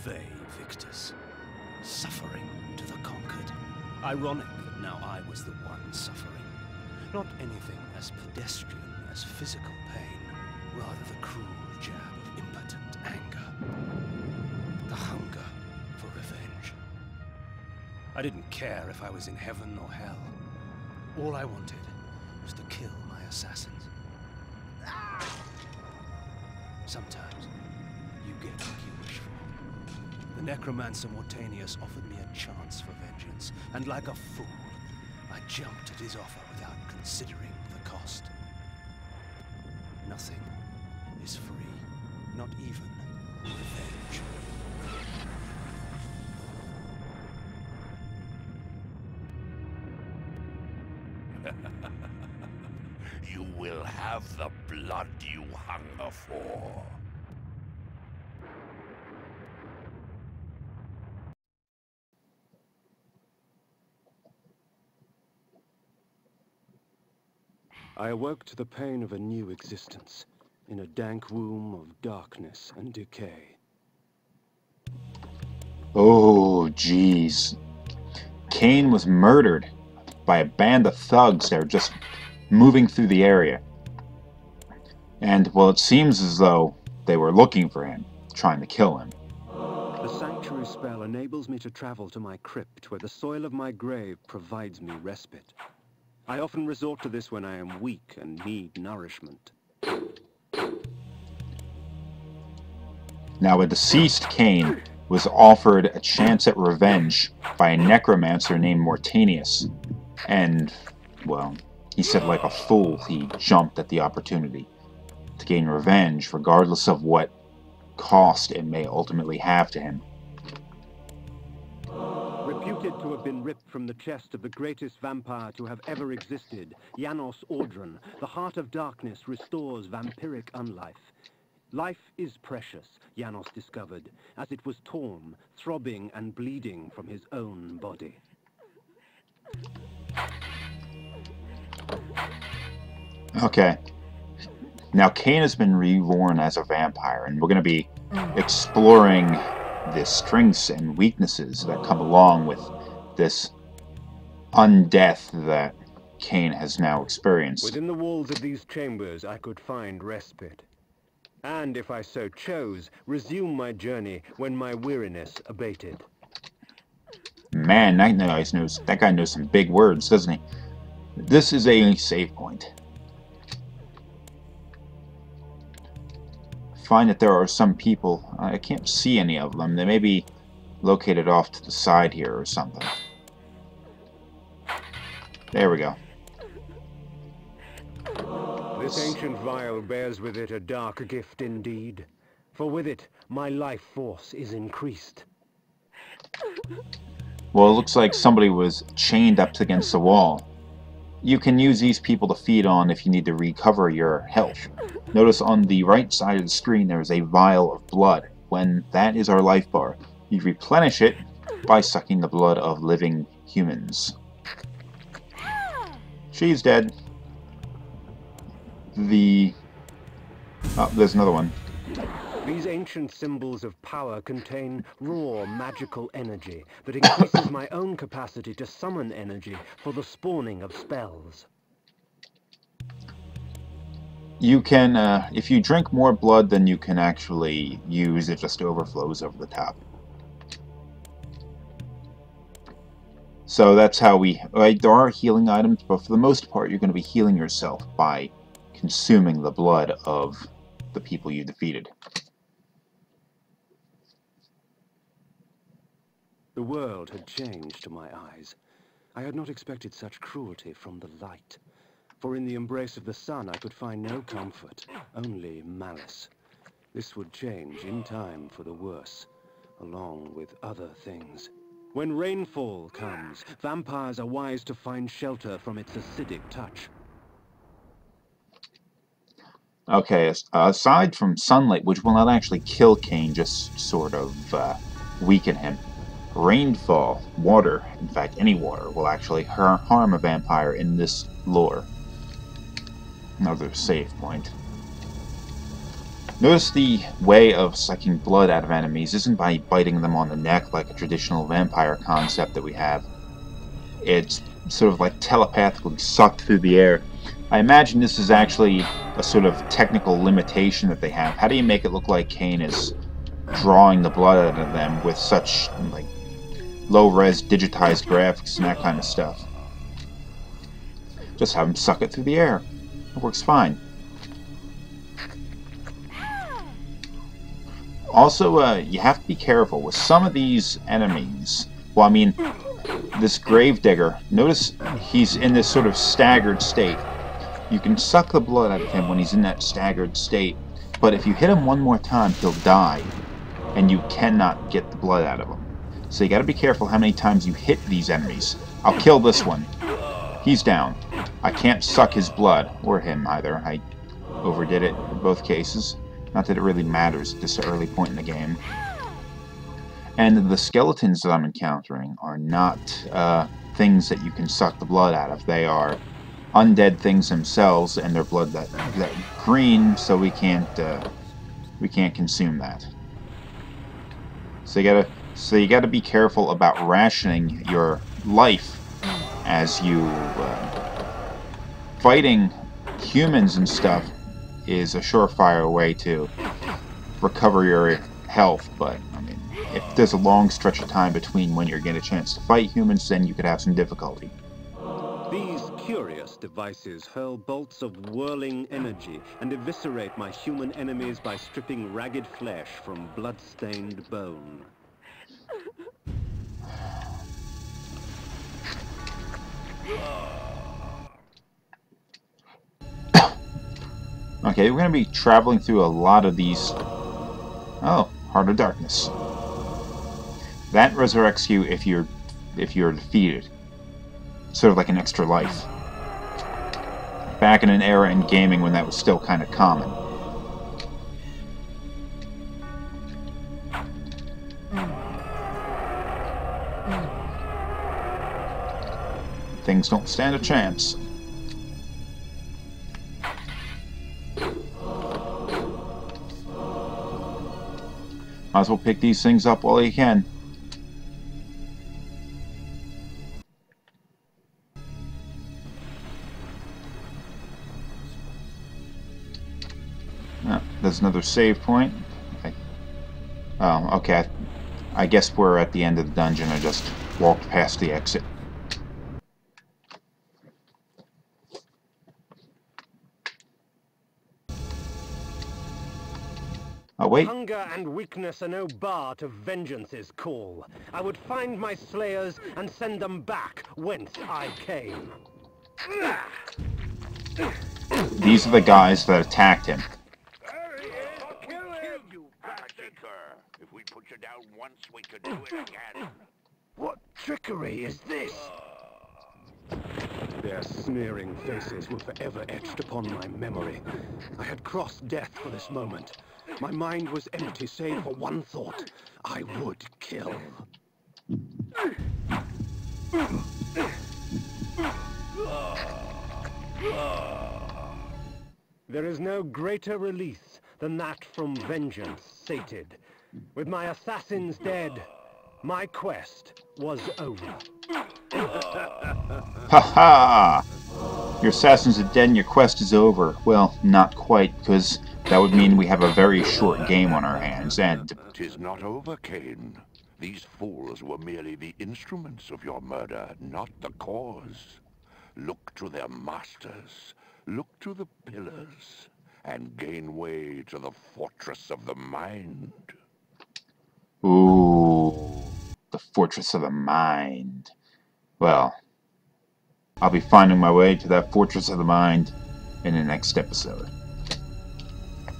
They victors, suffering to the conquered. Ironic that now I was the one suffering. Not anything as pedestrian as physical pain, rather the cruel jab of impotent anger. The hunger for revenge. I didn't care if I was in heaven or hell. All I wanted was to kill my assassins. Sometimes you get what you wish for. The necromancer Mortanius offered me a chance for vengeance, and like a fool, I jumped at his offer without considering the cost. Nothing is free, not even revenge. You will have the blood you hunger for. I awoke to the pain of a new existence, in a dank womb of darkness and decay. Oh, jeez. Kain was murdered by a band of thugs that were just moving through the area. And, well, it seems as though they were looking for him, trying to kill him. The sanctuary spell enables me to travel to my crypt, where the soil of my grave provides me respite. I often resort to this when I am weak and need nourishment. Now, a deceased Kain was offered a chance at revenge by a necromancer named Mortanius. And, well, he said like a fool he jumped at the opportunity to gain revenge, regardless of what cost it may ultimately have to him. Reputed to have been ripped from the chest of the greatest vampire to have ever existed, Janos Audron, the heart of darkness restores vampiric unlife. Life is precious, Janos discovered, as it was torn, throbbing and bleeding from his own body. Okay. Now, Kain has been reborn as a vampire, and we're going to be exploring the strengths and weaknesses that come along with this undeath that Kain has now experienced. Within the walls of these chambers I could find respite. And if I so chose, resume my journey when my weariness abated. Man, that guy knows some big words, doesn't he? This is a save point. Find that there are some people. I can't see any of them. They may be located off to the side here or something. There we go. This ancient vial bears with it a dark gift indeed, for with it my life force is increased. Well, it looks like somebody was chained up against the wall. You can use these people to feed on if you need to recover your health. Notice on the right side of the screen there is a vial of blood. When that is our life bar, you replenish it by sucking the blood of living humans. She's dead. Oh, there's another one. These ancient symbols of power contain raw magical energy that increases my own capacity to summon energy for the spawning of spells. You can, if you drink more blood than you can actually use, it just overflows over the top. So that's how there are healing items, but for the most part you're going to be healing yourself by consuming the blood of the people you defeated. The world had changed to my eyes. I had not expected such cruelty from the light. For in the embrace of the sun I could find no comfort, only malice. This would change in time for the worse, along with other things. When rainfall comes, vampires are wise to find shelter from its acidic touch. Okay, aside from sunlight, which will not actually kill Kain, just sort of weaken him, rainfall, water, in fact any water, will actually harm a vampire in this lore. Another save point. Notice the way of sucking blood out of enemies isn't by biting them on the neck like a traditional vampire concept that we have. It's sort of like telepathically sucked through the air. I imagine this is actually a sort of technical limitation that they have. How do you make it look like Kain is drawing the blood out of them with such like low-res digitized graphics and that kind of stuff? Just have him suck it through the air. It works fine. Also, you have to be careful with some of these enemies. Well, I mean, this gravedigger, notice he's in this sort of staggered state. You can suck the blood out of him when he's in that staggered state, but if you hit him one more time, he'll die, and you cannot get the blood out of him. So you gotta be careful how many times you hit these enemies. I'll kill this one. He's down. I can't suck his blood, or him either. I overdid it in both cases. Not that it really matters at this early point in the game. And the skeletons that I'm encountering are not things that you can suck the blood out of. They are undead things themselves, and their blood that green, so we can't consume that. So you gotta be careful about rationing your life as you fighting humans and stuff is a surefire way to recover your health, but I mean, if there's a long stretch of time between when you're getting a chance to fight humans, then you could have some difficulty. These curious devices hurl bolts of whirling energy and eviscerate my human enemies by stripping ragged flesh from blood-stained bone. Okay, we're going to be traveling through a lot of these. Oh, Heart of Darkness. That resurrects you if you're defeated. Sort of like an extra life. Back in an era in gaming when that was still kind of common. Things don't stand a chance. Might as well pick these things up while you can. Oh, there's another save point. Okay. Oh, okay. I guess we're at the end of the dungeon. I just walked past the exit. Oh, wait. Hunger and weakness are no bar to vengeance's call. I would find my slayers and send them back whence I came. These are the guys that attacked him. If we put you down once, we could do it again. What trickery is this? Their sneering faces were forever etched upon my memory. I had crossed death for this moment. My mind was empty save for one thought. I would kill. There is no greater release than that from vengeance sated. With my assassins dead, my quest was over. Ha ha! Your assassins are dead and your quest is over. Well, not quite, because that would mean we have a very short game on our hands, and... 'Tis not over, Kain. These fools were merely the instruments of your murder, not the cause. Look to their masters, look to the pillars, and gain way to the fortress of the mind. Ooh, the fortress of the mind. Well, I'll be finding my way to that fortress of the mind in the next episode.